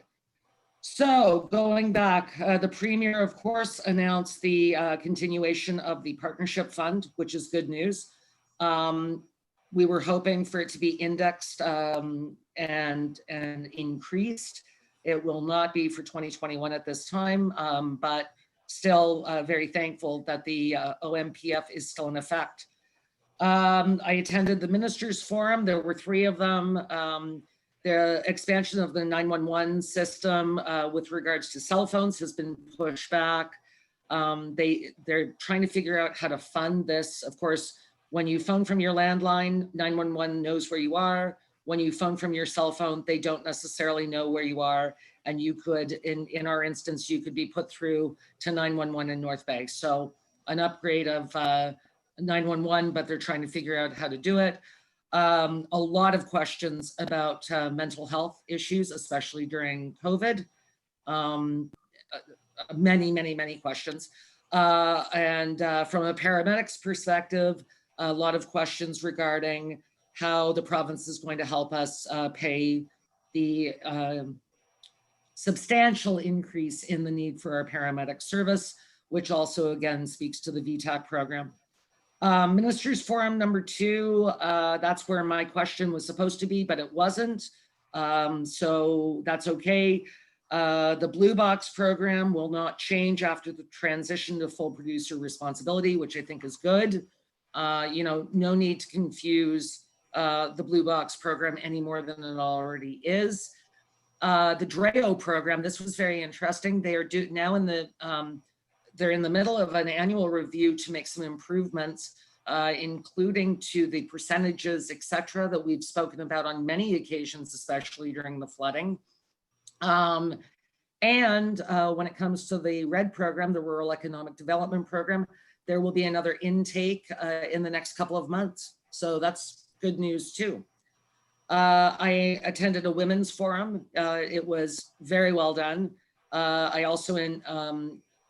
So going back, the Premier, of course, announced the continuation of the partnership fund, which is good news. We were hoping for it to be indexed and increased. It will not be for 2021 at this time, but still very thankful that the OMPF is still in effect. I attended the Ministers Forum. There were 3 of them. The expansion of the 911 system with regards to cell phones has been pushed back. They're trying to figure out how to fund this. Of course, when you phone from your landline, 911 knows where you are. When you phone from your cell phone, they don't necessarily know where you are. And you could, in our instance, you could be put through to 911 in North Bay. So an upgrade of 911, but they're trying to figure out how to do it. A lot of questions about mental health issues, especially during COVID. Many questions. And from a paramedic's perspective, a lot of questions regarding how the province is going to help us pay the substantial increase in the need for our paramedic service, which also again speaks to the VTAC program. Ministers Forum number 2, that's where my question was supposed to be, but it wasn't. So that's okay. The Blue Box program will not change after the transition to full producer responsibility, which I think is good. No need to confuse the Blue Box program any more than it already is. The DREO program, this was very interesting. They are now in the they're in the middle of an annual review to make some improvements, including to the percentages, et cetera, that we've spoken about on many occasions, especially during the flooding. And when it comes to the RED program, the Rural Economic Development Program, there will be another intake in the next couple of months. So that's good news too. I attended a women's forum. It was very well done. I also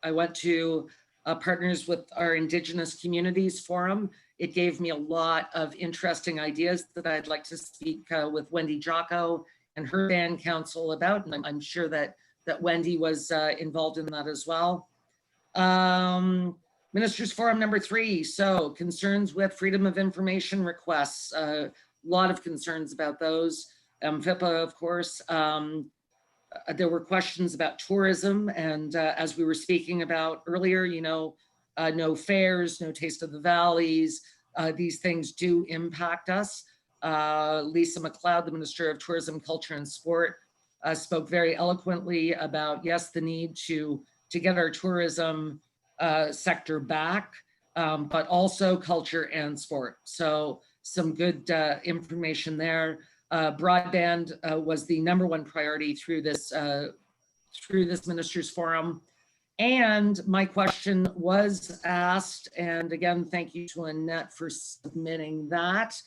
I went to Partners with our Indigenous Communities Forum. It gave me a lot of interesting ideas that I'd like to speak with Wendy Jocko and her band council about, and I'm sure that Wendy was involved in that as well. Ministers Forum number 3, so concerns with freedom of information requests. A lot of concerns about those. FIPA, of course. There were questions about tourism, and as we were speaking about earlier, no fairs, no Taste of the Valleys. These things do impact us. Lisa McLeod, the Minister of Tourism, Culture and Sport, spoke very eloquently about, yes, the need to get our tourism sector back, but also culture and sport. So some good information there. Broadband was the #1 priority through this ministers forum. And my question was asked, and again, thank you to Annette for submitting that.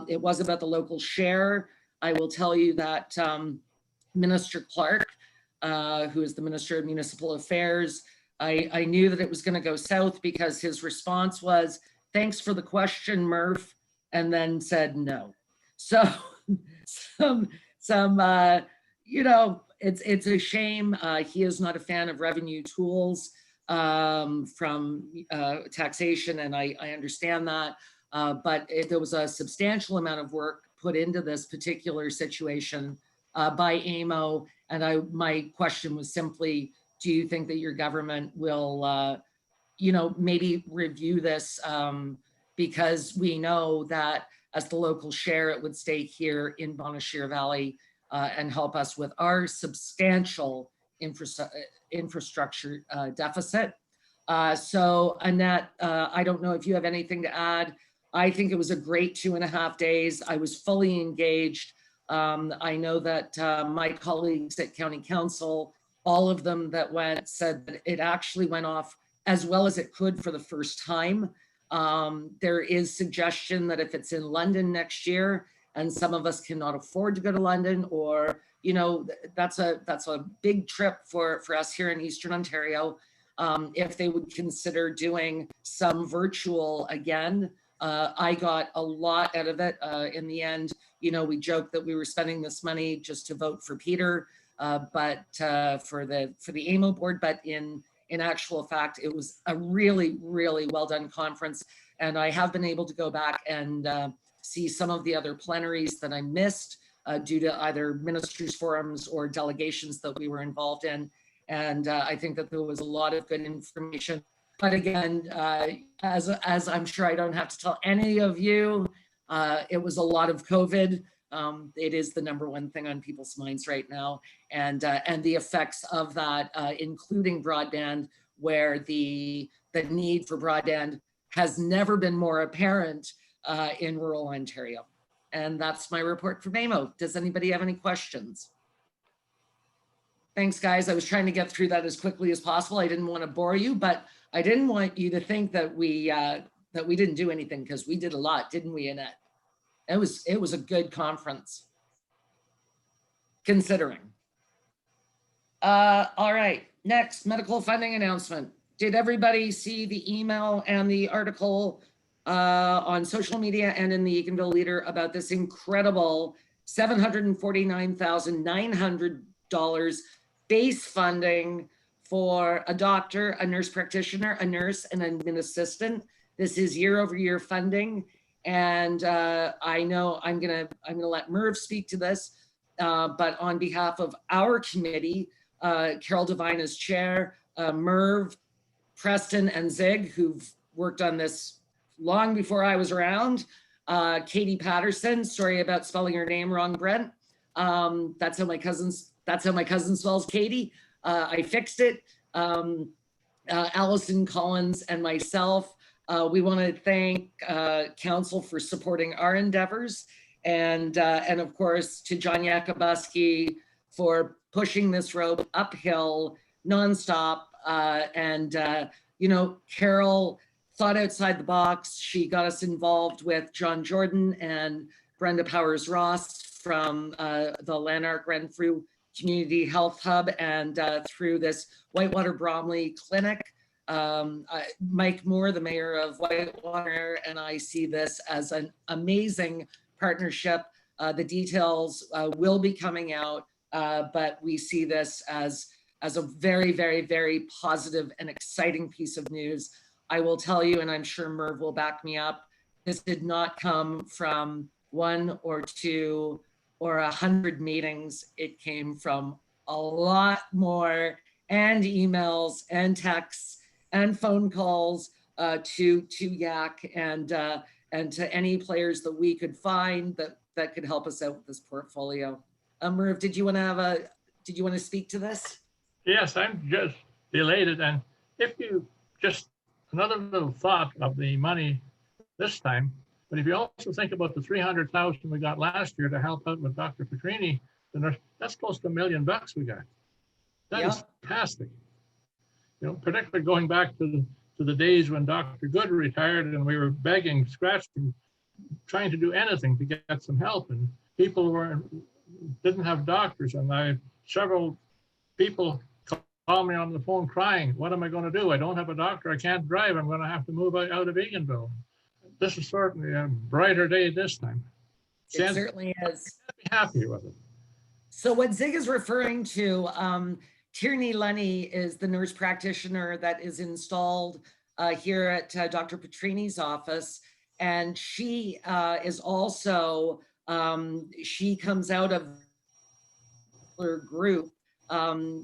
It was about the local share. I will tell you that Minister Clark, who is the Minister of Municipal Affairs, I knew that it was going to go south because his response was, thanks for the question, Murph, and then said no. So you know, it's a shame. He is not a fan of revenue tools from taxation, and I understand that. But there was a substantial amount of work put into this particular situation by AMO, and my question was simply, do you think that your government will, you know, maybe review this, because we know that as the local share, it would stay here in Bonnechere Valley and help us with our substantial infrastructure deficit. So Annette, I don't know if you have anything to add. I think it was a great 2.5 days. I was fully engaged. I know that my colleagues at County Council, all of them that went, said that it actually went off as well as it could for the first time. There is suggestion that if it's in London next year, and some of us cannot afford to go to London, or, you know, that's a big trip for us here in Eastern Ontario. If they would consider doing some virtual again. I got a lot out of it. In the end, you know, we joked that we were spending this money just to vote for Peter, but for the AMO board, but in actual fact, it was a really, really well done conference. And I have been able to go back and see some of the other plenaries that I missed due to either ministers' forums or delegations that we were involved in. And I think that there was a lot of good information. But again, as I'm sure I don't have to tell any of you, it was a lot of COVID. It is the #1 thing on people's minds right now. And the effects of that, including broadband, where the need for broadband has never been more apparent in rural Ontario. And that's my report from AMO. Does anybody have any questions? Thanks, guys. I was trying to get through that as quickly as possible. I didn't want to bore you, but I didn't want you to think that we didn't do anything, because we did a lot, didn't we, Annette? It was a good conference, considering. All right, next, medical funding announcement. Did everybody see the email and the article on social media and in the Eganville Leader about this incredible $749,900 base funding for a doctor, a nurse practitioner, a nurse, and an admin assistant? This is year-over-year funding. And I know I'm gonna let Merv speak to this, but on behalf of our committee, Carol Devine is chair, Merv, Preston, and Zig, who've worked on this long before I was around, Katie Patterson, sorry about spelling your name wrong, Brent. That's how my cousin spells Katie. I fixed it. Allison Collins and myself. We want to thank council for supporting our endeavors, and of course to John Yakubuski for pushing this rope uphill nonstop. You know, Carol thought outside the box. She got us involved with John Jordan and Brenda Powers Ross from the Lanark Renfrew Community Health Hub, and through this Whitewater Bromley Clinic. Mike Moore, the mayor of Whitewater, and I see this as an amazing partnership. The details will be coming out, but we see this as a very, very, very positive and exciting piece of news. I will tell you, and I'm sure Merv will back me up, this did not come from 1 or 2 or 100 meetings. It came from a lot more, and emails and texts and phone calls to Yak and to any players that we could find that could help us out with this portfolio. Merv, did you want to speak to this? Yes, I'm just elated. And if you just another little thought of the money this time, but if you also think about the 300,000 we got last year to help out with Dr. Petrini, then that's close to $1 million we got. That is fantastic. You know, particularly going back to the days when Dr. Good retired and we were begging, scratching, trying to do anything to get some help, and people didn't have doctors, and several people called me on the phone crying, what am I going to do? I don't have a doctor. I can't drive. I'm going to have to move out of Eganville. This is certainly a brighter day this time. It certainly is. Be happy with it. So what Zig is referring to, Tierney Lenny is the nurse practitioner that is installed here at Dr. Petrini's office. And she is also, she comes out of her group.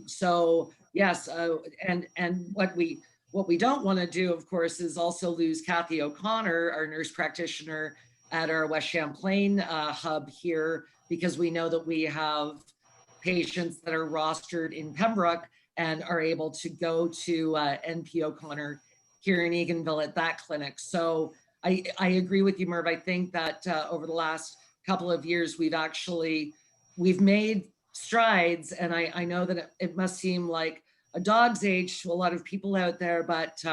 So yes, and what we don't want to do, of course, is also lose Kathy O'Connor, our nurse practitioner at our West Champlain hub here, because we know that we have patients that are rostered in Pembroke and are able to go to NP O'Connor here in Eganville at that clinic. So I agree with you, Merv. I think that over the last couple of years, we've made strides, and I know that it must seem like a dog's age to a lot of people out there, but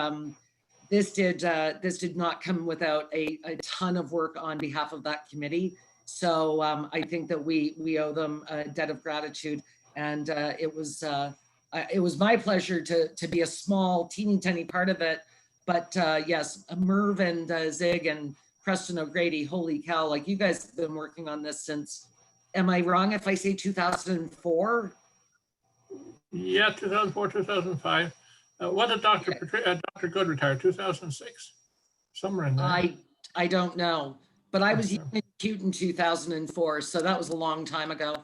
this did not come without a ton of work on behalf of that committee. So I think that we owe them a debt of gratitude, and it was my pleasure to be a small, teeny tiny part of it. But yes, Merv and Zig and Preston O'Grady, holy cow! Like, you guys have been working on this since. Am I wrong if I say 2004? Yeah, 2004, 2005. When did Dr. Good retire? 2006, somewhere in there. I don't know, but I was young and cute in 2004, so that was a long time ago.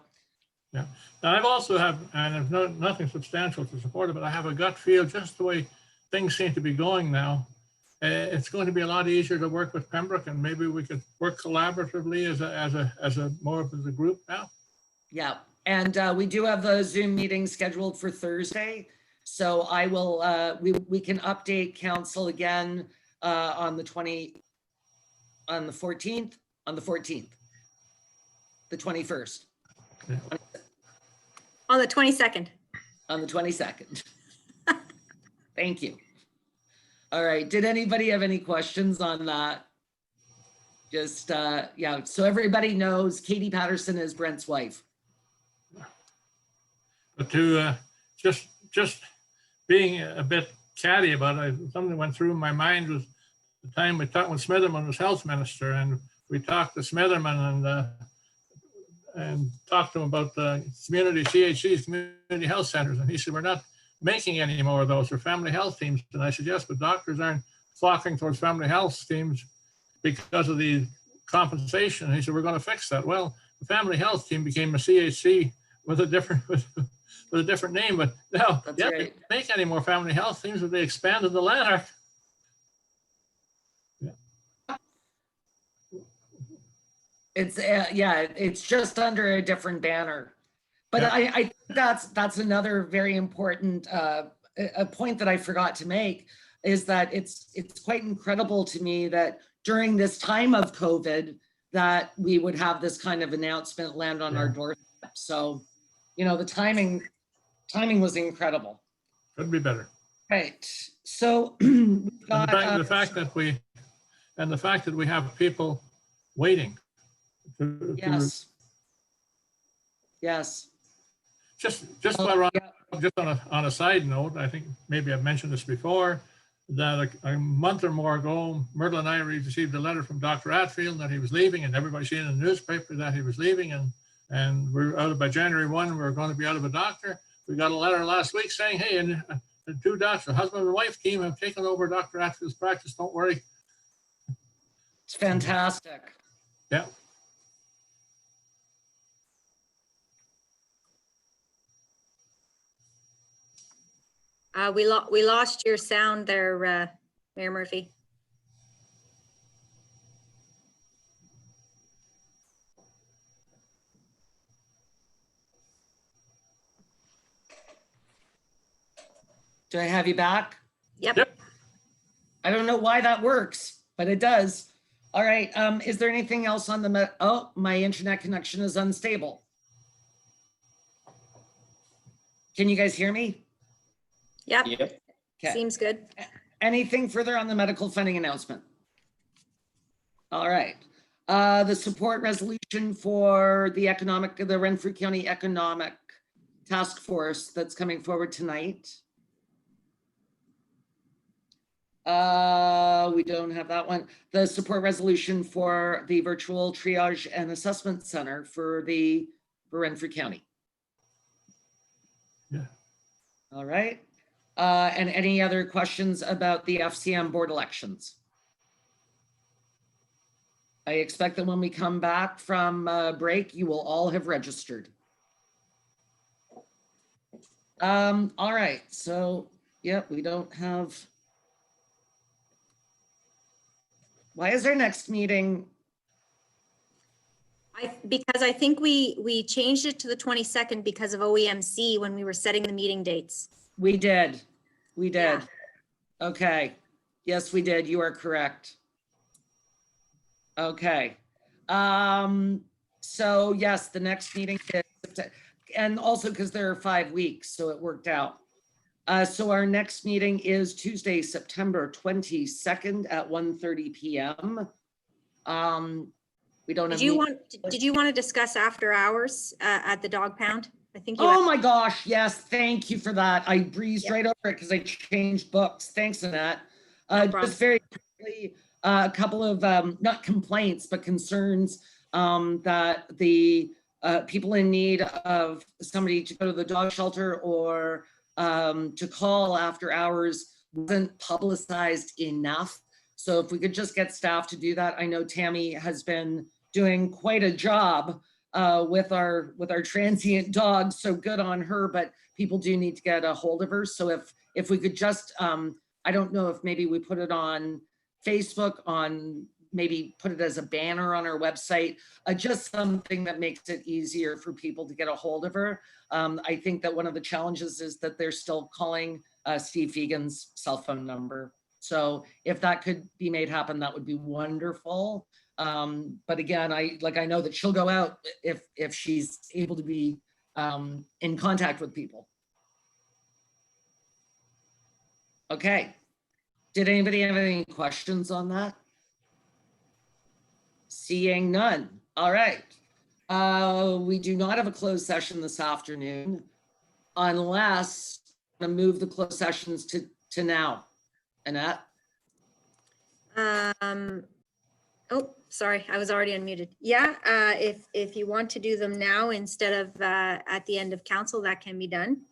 Yeah, now I've also and I've nothing substantial to support it, but I have a gut feel, just the way things seem to be going now. It's going to be a lot easier to work with Pembroke, and maybe we could work collaboratively as a more of a group now. Yeah, and we do have the Zoom meeting scheduled for Thursday, so I will. We can update council again on the 14th, the 21st, Yeah. On the 22nd. on the 22nd. Thank you. All right. Did anybody have any questions on that? Just, yeah. So everybody knows Katie Patterson is Brent's wife. But to just being a bit catty about it, something went through my mind was the time we talked when Smitherman was health minister, and we talked to Smitherman and talked to him about the community CHCs, community health centers, and he said, we're not making any more of those for family health teams. And I said, yes, but doctors aren't flocking towards family health teams because of the compensation. And he said, we're going to fix that. Well, the family health team became a CHC with a different name, but now they don't make any more family health teams, but they expanded the Lanark. Yeah. It's yeah, it's just under a different banner. But yeah. I think that's another very important a point that I forgot to make, is that it's quite incredible to me that during this time of COVID that we would have this kind of announcement land on our doorstep. So, you know, the timing was incredible. Could be better. Right. So we've got, the fact that we have people waiting. Yes. Yes. Just on a side note, I think maybe I've mentioned this before, that a month or more ago, Myrtle and I received a letter from Dr. Atfield that he was leaving, and everybody seen in the newspaper that he was leaving, and we're out by January 1, we're going to be out of a doctor. We got a letter last week saying, hey, and the two doctors, the husband and wife team, have taken over Dr. Atfield's practice. Don't worry. It's fantastic. Yeah. We lost your sound there, Mayor Murphy. Do I have you back? Yep. Yep. I don't know why that works, but it does. All right, is there anything else on the, oh, my internet connection is unstable. Can you guys hear me? Yep. Yep. Okay. Seems good. Anything further on the medical funding announcement? All right. The support resolution for the Renfrew County Economic Task Force that's coming forward tonight. We don't have that one. The support resolution for the virtual triage and assessment center for Renfrew County. Yeah. All right. And any other questions about the FCM board elections? I expect that when we come back from break, you will all have registered. All right, so, yep, we don't have. Why is our next meeting? Because I think we changed it to the 22nd because of OEMC when we were setting the meeting dates. We did. We did. Yeah. Okay. Yes, we did. You are correct. Okay. So yes, the next meeting is, and also because there are 5 weeks, so it worked out. So our next meeting is Tuesday, September 22nd at 1:30 p.m. We don't have. Did you want to discuss after hours at the dog pound? I think you. Oh my gosh, yes, thank you for that. I breezed Yeah. right over it because I changed books. Thanks, Annette. No problem. Just very quickly, a couple of not complaints, but concerns that the people in need of somebody to go to the dog shelter or to call after hours wasn't publicized enough. So if we could just get staff to do that. I know Tammy has been doing quite a job with our transient dogs, so good on her, but people do need to get a hold of her. So if we could just, I don't know if maybe we put it on Facebook, maybe put it as a banner on our website, just something that makes it easier for people to get a hold of her. I think that one of the challenges is that they're still calling Steve Fegan's cell phone number. So if that could be made happen, that would be wonderful. But again, I know that she'll go out if she's able to be in contact with people. Okay. Did anybody have any questions on that? Seeing none. All right. We do not have a closed session this afternoon unless I'm gonna move the closed sessions to now. Annette? Oh, sorry, I was already unmuted. Yeah, if you want to do them now instead of at the end of council, that can be done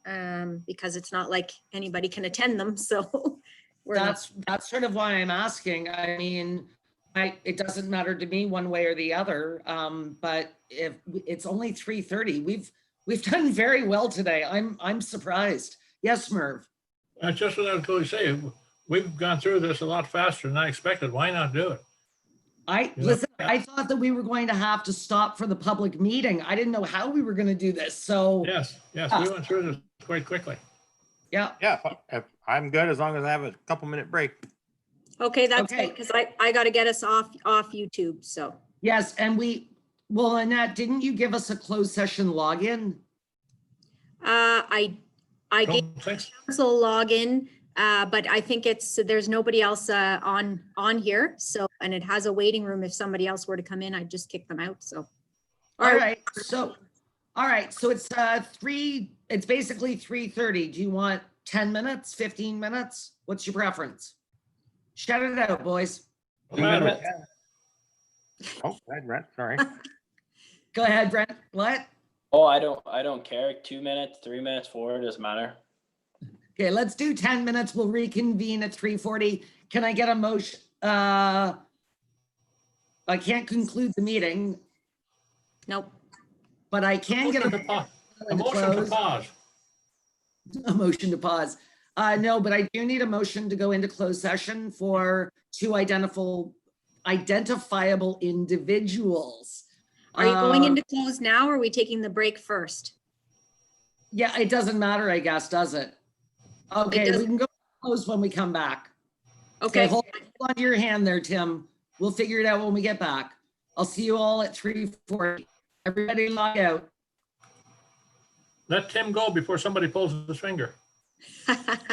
because it's not like anybody can attend them. So That's sort of why I'm asking. I mean, it doesn't matter to me one way or the other. But if it's only 3:30, we've done very well today. I'm surprised. Yes, Merv. That's just what I was going to say. We've gone through this a lot faster than I expected. Why not do it? Listen, I thought that we were going to have to stop for the public meeting. I didn't know how we were going to do this. So Yes, we went through this quite quickly. yeah. Yeah, if I'm good as long as I have a couple-minute break. okay, that's Okay. good because I got to get us off YouTube. So Yes, and well, Annette, didn't you give us a closed session login? I gave Don't think so. council login, but I think there's nobody else on here. So and it has a waiting room. If somebody else were to come in, I'd just kick them out. So All right. So it's basically 3:30. Do you want 10 minutes, 15 minutes? What's your preference? Shout it out, boys. No matter what. Oh, go ahead, Brent, sorry. Go ahead, Brent. What? Oh, I don't care. 2 minutes, 3 minutes, 4, doesn't matter. Okay, let's do 10 minutes. We'll reconvene at 3:40. Can I get a motion? I can't conclude the meeting, nope. but I can get A motion to pause. a motion to pause. No, but I do need a motion to go into closed session for two identifiable individuals. Are you going into close now or are we taking the break first? Yeah, it doesn't matter, I guess, does it? Okay, we doesn't- can go close when we come back. Okay, Hold on to your hand there, Tim. We'll figure it out when we get back. I'll see you all at 3:40. Everybody log out. Let Tim go before somebody pulls his finger.